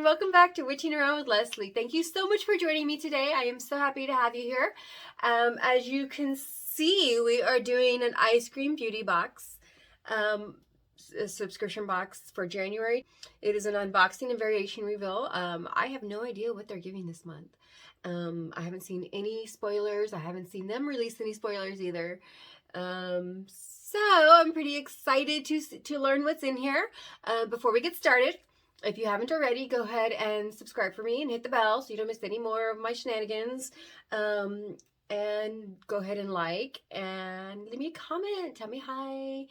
and welcome back to Witching Around with Leslie. Thank you so much for joining me today. I am so happy to have you here. As you can see, we are doing an Eyescream Beauty box, a subscription box for January. It is an unboxing and variation reveal. I have no idea what they're giving this month. I haven't seen any spoilers. I haven't seen them release any spoilers either. So I'm pretty excited to learn what's in here. Before we get started, if you haven't already, go ahead and subscribe for me and hit the bell so you don't miss any more of my shenanigans. And go ahead and like and leave me a comment. Tell me hi.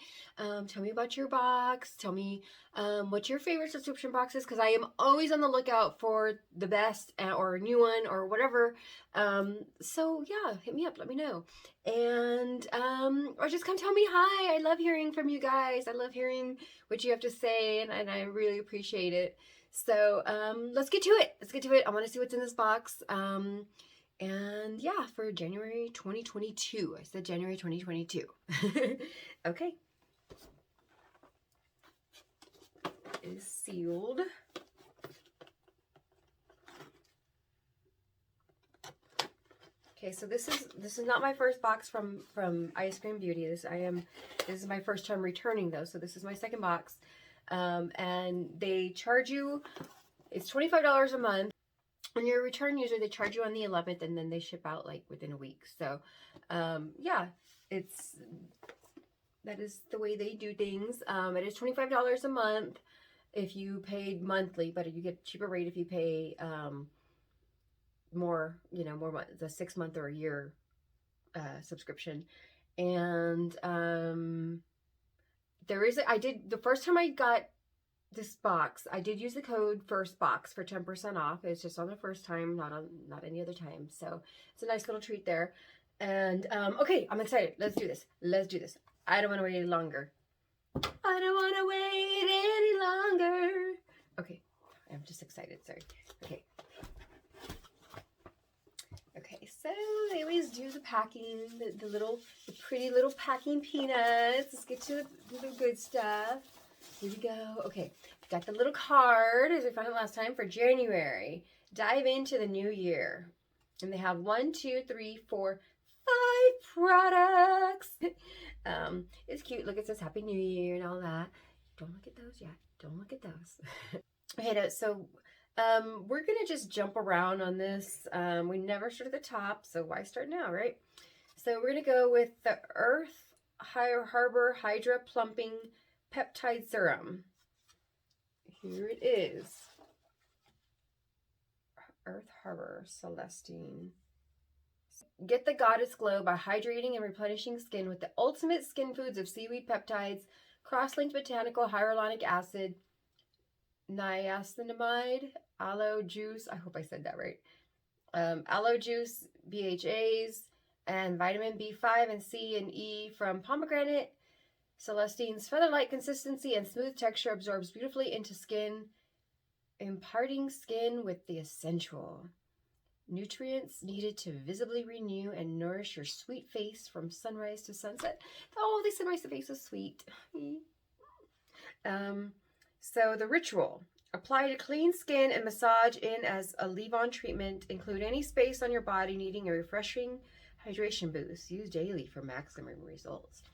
Tell me about your box. Tell me what your favorite subscription box is, because I am always on the lookout for the best or a new one or whatever. So yeah, hit me up. Let me know. And or just come tell me hi. I love hearing from you guys. I love hearing what you have to say, and I really appreciate it. So let's get to it. Let's get to it. I want to see what's in this box. And yeah, for January 2022. I said January 2022. Okay. It is sealed. Okay, so this is not my first box from Eyescream Beauty. This is my first time returning though, so this is my second box. And they charge you, it's $25 a month. When you're a return user, they charge you on the 11th, and then they ship out like within a week. So, yeah, that is the way they do things. It is $25 a month if you paid monthly, but you get a cheaper rate if you pay more, more the 6-month or a year subscription. And the first time I got this box, I did use the code Firstbox for 10% off. It's just on the first time, not any other time. So it's a nice little treat there. And okay, I'm excited. Let's do this. Let's do this. I don't want to wait any longer. I don't want to wait any longer. Okay, I'm just excited. Sorry. Okay. Okay, so they always do the packing, the pretty little packing peanuts. Let's get to the good stuff. Here we go. Okay, got the little card as we found it last time for January. Dive into the new year. And they have 1, 2, 3, 4, 5 products. It's cute. Look, it says Happy New Year and all that. Don't look at those yet. Don't look at those. Okay, so we're going to just jump around on this. We never start at the top, so why start now, right? So we're going to go with the Earth Harbor Hydra Plumping Peptide Serum. Here it is. Earth Harbor Celestine. Get the goddess glow by hydrating and replenishing skin with the ultimate skin foods of seaweed peptides, cross-linked botanical hyaluronic acid, niacinamide, aloe juice, I hope I said that right, aloe juice, BHAs, and vitamin B5 and C and E from pomegranate. Celestine's feather-like consistency and smooth texture absorbs beautifully into skin, imparting skin with the essential nutrients needed to visibly renew and nourish your sweet face from sunrise to sunset. Oh, the sunrise to face is sweet. So the ritual. Apply to clean skin and massage in as a leave-on treatment. Include any space on your body needing a refreshing hydration boost. Use daily for maximum results.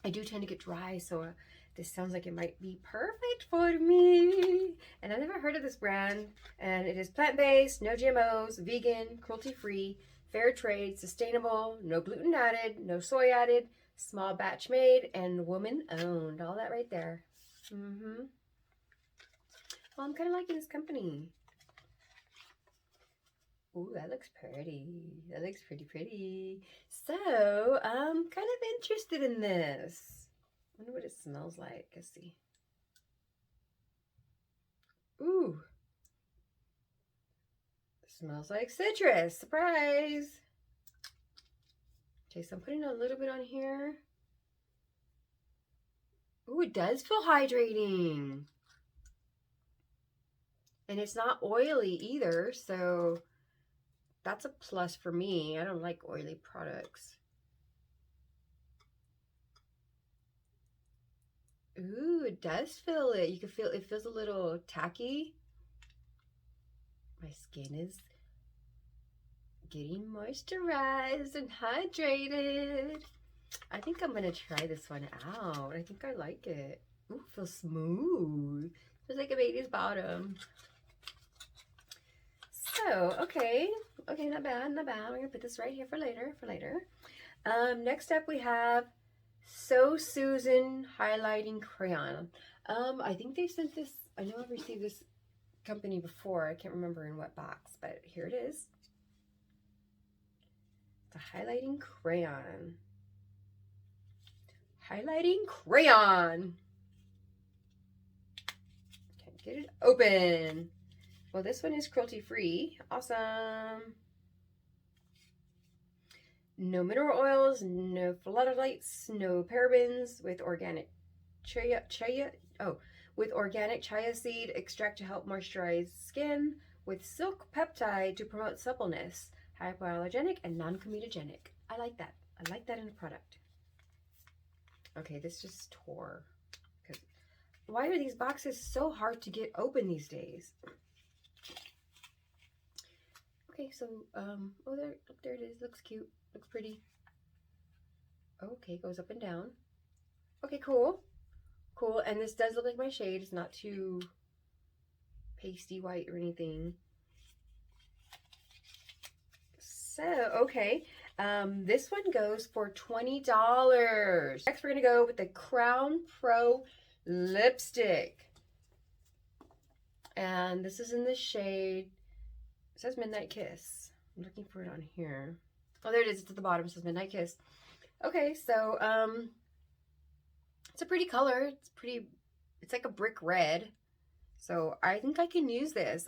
I do tend to get dry, so this sounds like it might be perfect for me. And I've never heard of this brand. And it is plant-based, no GMOs, vegan, cruelty-free, fair trade, sustainable, no gluten added, no soy added, small batch made, and woman-owned. All that right there. Well, I'm kind of liking this company. Ooh, that looks pretty. That looks pretty. So, I'm kind of interested in this. I wonder what it smells like. Let's see. Ooh. It smells like citrus. Surprise. Okay, so I'm putting a little bit on here. Ooh, it does feel hydrating. And it's not oily either, so that's a plus for me. I don't like oily products. Ooh, it does feel it. You can feel it feels a little tacky. My skin is getting moisturized and hydrated. I think I'm gonna try this one out. I think I like it. Ooh, it feels smooth. Feels like a baby's bottom. So, okay, not bad, not bad. We're gonna put this right here for later, next up we have So Susan Highlighting Crayon. I think they sent this, I know I've received this company before. I can't remember in what box, but here it is. It's a highlighting crayon. Highlighting crayon. Can't get it open. Well, this one is cruelty free. Awesome. No mineral oils, no phthalates, no parabens, with organic with organic chia seed extract to help moisturize skin, with silk peptide to promote suppleness, hypoallergenic and non-comedogenic. I like that. I like that in a product. Okay, this just tore. Why are these boxes so hard to get open these days? Okay, so oh, there it is. Looks cute. Looks pretty. Okay, goes up and down. Okay, cool. Cool, and this does look like my shade. It's not too pasty white or anything. So, okay. This one goes for $20. Next, we're going to go with the Crown Pro lipstick. And this is in the shade, it says Midnight Kiss. I'm looking for it on here. Oh, there it is. It's at the bottom. It says Midnight Kiss. Okay, so it's a pretty color. It's pretty, it's like a brick red. So I think I can use this.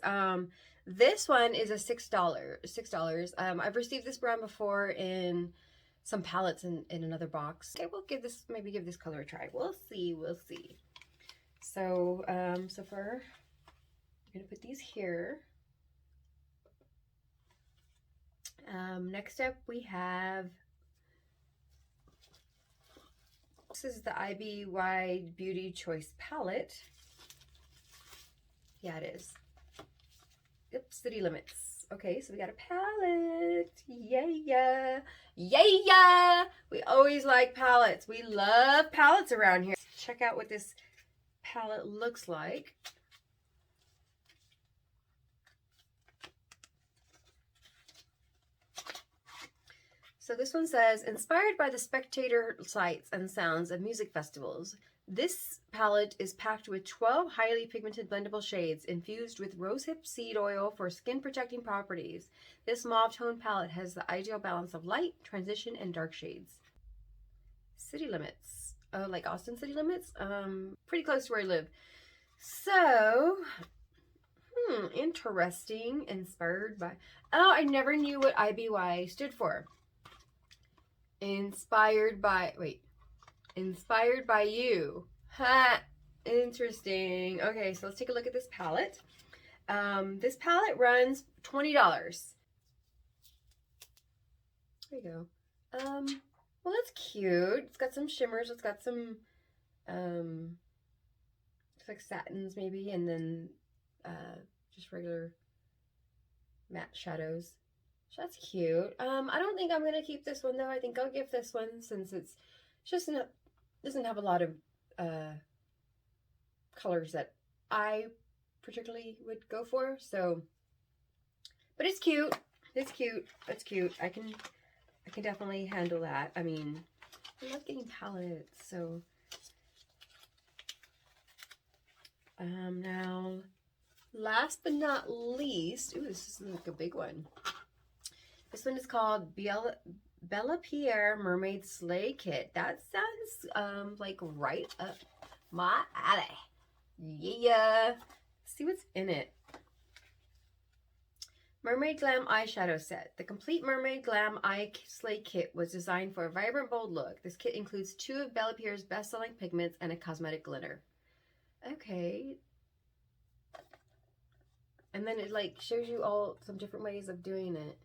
This one is a $6. I've received this brand before in some palettes in another box. Okay, we'll maybe give this color a try. We'll see. So, so far, I'm gonna put these here. Next up we have, this is the IBY Beauty Choice Palette. Yeah, it is. Yep, City Limits. Okay, so we got a palette. Yeah. We always like palettes. We love palettes around here. Let's check out what this palette looks like. So this one says, inspired by the spectator sights and sounds of music festivals, this palette is packed with 12 highly pigmented blendable shades infused with rosehip seed oil for skin protecting properties. This mauve tone palette has the ideal balance of light, transition, and dark shades. City Limits. Oh, like Austin City Limits? Pretty close to where I live. So, interesting. Inspired by, oh, I never knew what IBY stood for. Inspired by you. Ha! Interesting. Okay, so let's take a look at this palette. This palette runs $20. There you go. Well, that's cute. It's got some shimmers. It's got some, it's like satins maybe, and then just regular matte shadows. So that's cute. I don't think I'm gonna keep this one though. I think I'll give this one, since it's just doesn't have a lot of colors that I particularly would go for. So, but it's cute. It's cute. It's cute. I can definitely handle that. I mean, I love getting palettes. So, now, last but not least, ooh, this is like a big one. This one is called Bella Pierre Mermaid Sleigh Kit. That sounds like right up my alley. Yeah. Let's see what's in it. Mermaid Glam Eyeshadow Set. The complete Mermaid Glam Eye Sleigh Kit was designed for a vibrant, bold look. This kit includes 2 of Bella Pierre's best-selling pigments and a cosmetic glitter. Okay. And then it like shows you all some different ways of doing it.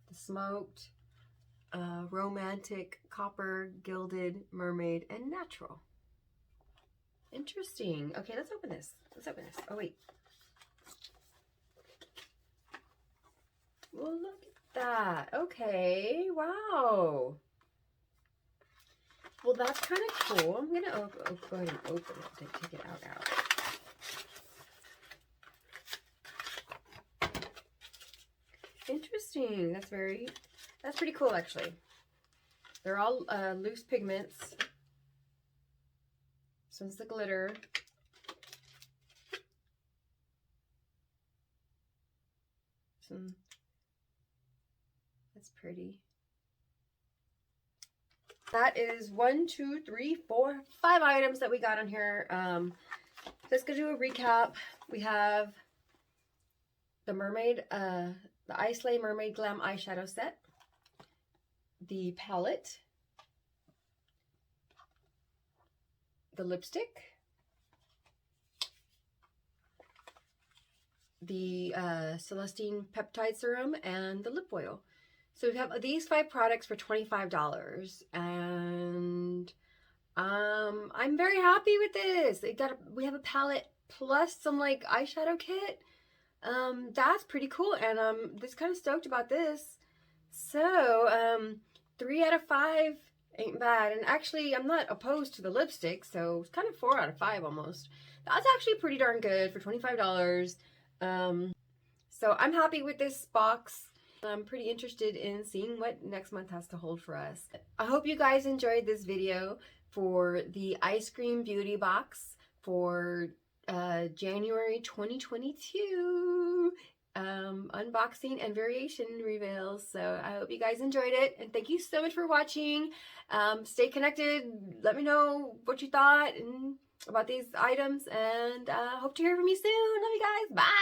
The smoked, romantic, copper, gilded, mermaid, and natural. Interesting. Okay, let's open this. Oh, wait. Well, look at that. Okay, wow. Well, that's kind of cool. I'm going to go ahead and open it to take it out. Interesting. That's pretty cool, actually. They're all loose pigments. This one's the glitter. That's pretty. That is 1, 2, 3, 4, 5 items that we got on here. Let's go do a recap. We have the mermaid, the Islay Mermaid Glam eyeshadow set, the palette, the lipstick, the Celestine Peptide Serum, and the lip oil. So we have these 5 products for $25, and I'm very happy with this. We have a palette plus some like eyeshadow kit. That's pretty cool, and just kind of stoked about this. So 3 out of 5 ain't bad, and actually I'm not opposed to the lipstick, so it's kind of 4 out of 5 almost. That's actually pretty darn good for $25. So I'm happy with this box. I'm pretty interested in seeing what next month has to hold for us. I hope you guys enjoyed this video for the Eyescream Beauty box for January 2022 unboxing and variation reveals. So I hope you guys enjoyed it, and thank you so much for watching. Stay connected. Let me know what you thought and about these items, and hope to hear from you soon. Love you guys. Bye.